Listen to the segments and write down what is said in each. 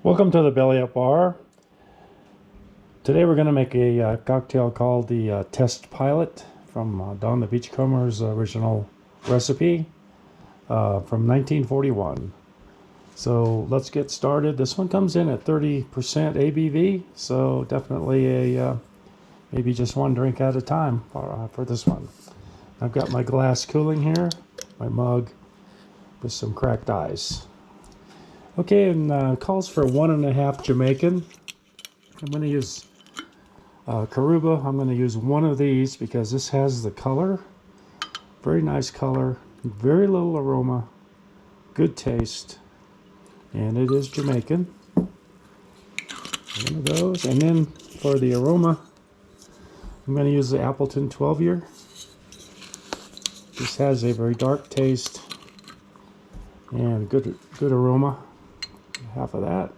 Welcome to the Belly Up Bar. Today we're going to make a cocktail called the Test Pilot from Donn the Beachcomber's original recipe from 1941. So let's get started. This one comes in at 30% ABV, so definitely a maybe just one drink at a time for this one. I've got my glass cooling here, my mug with some cracked ice. Okay, and calls for 1.5 Jamaican. I'm going to use Coruba. I'm going to use one of these because this has the color. Very nice color, very little aroma, good taste, and it is Jamaican. One of those. And then for the aroma, I'm going to use the Appleton 12-year. This has a very dark taste and good aroma. Half of that.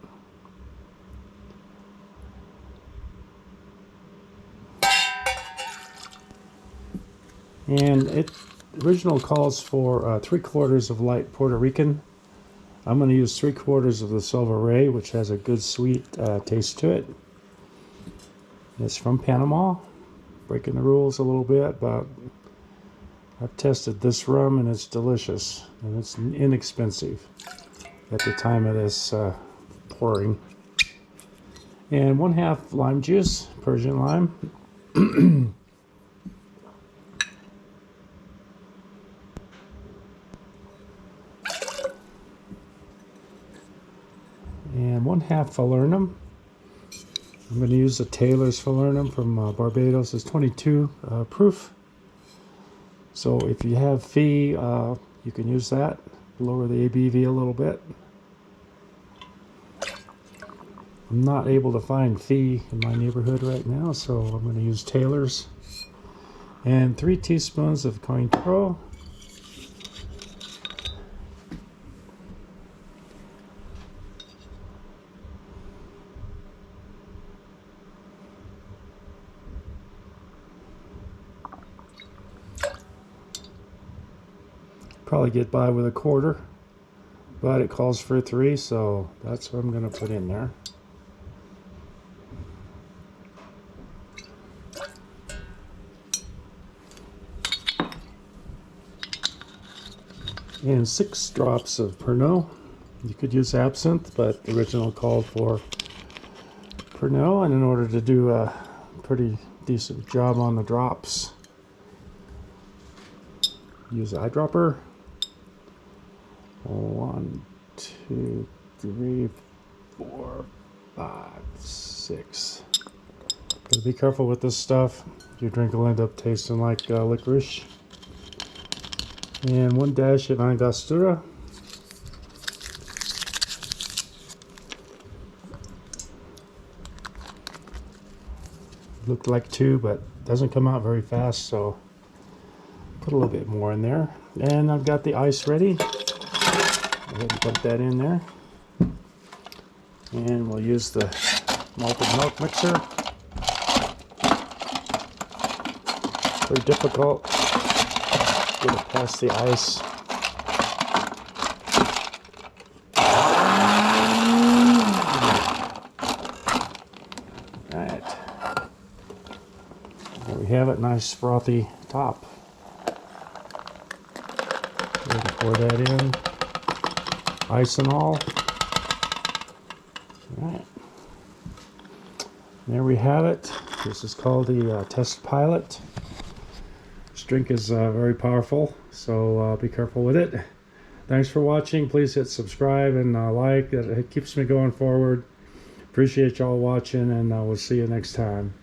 And it original calls for 3/4 of light Puerto Rican. I'm going to use 3/4 of the SelvaRey, which has a good sweet taste to it. It's from Panama. Breaking the rules a little bit, but I've tested this rum and it's delicious and it's inexpensive at the time of this pouring. And 1/2 lime juice, Persian lime. And 1/2 falernum. I'm going to use the Taylor's falernum from Barbados. It's 22 proof. So if you have fee, you can use that. Lower the ABV a little bit. I'm not able to find fee in my neighborhood right now, so I'm going to use Taylor's. And 3 teaspoons of Cointreau. Probably get by with 1/4, but it calls for 3, so that's what I'm going to put in there. And 6 drops of Pernod. You could use absinthe, but the original called for Pernod, and in order to do a pretty decent job on the drops, use an eyedropper. 1, 2, 3, 4, 5, 6. Gotta be careful with this stuff. Your drink will end up tasting like licorice. And 1 dash of Angostura. Looked like 2, but doesn't come out very fast, so put a little bit more in there. And I've got the ice ready. Go ahead and put that in there. And we'll use the malted milk mixer. Very difficult. Get it past the ice. Alright. There we have it, nice frothy top. Pour that in. Ice and all. Alright. There we have it. This is called the Test Pilot. This drink is very powerful, so be careful with it. Thanks for watching. Please hit subscribe and like. It keeps me going forward. Appreciate y'all watching, and we'll see you next time.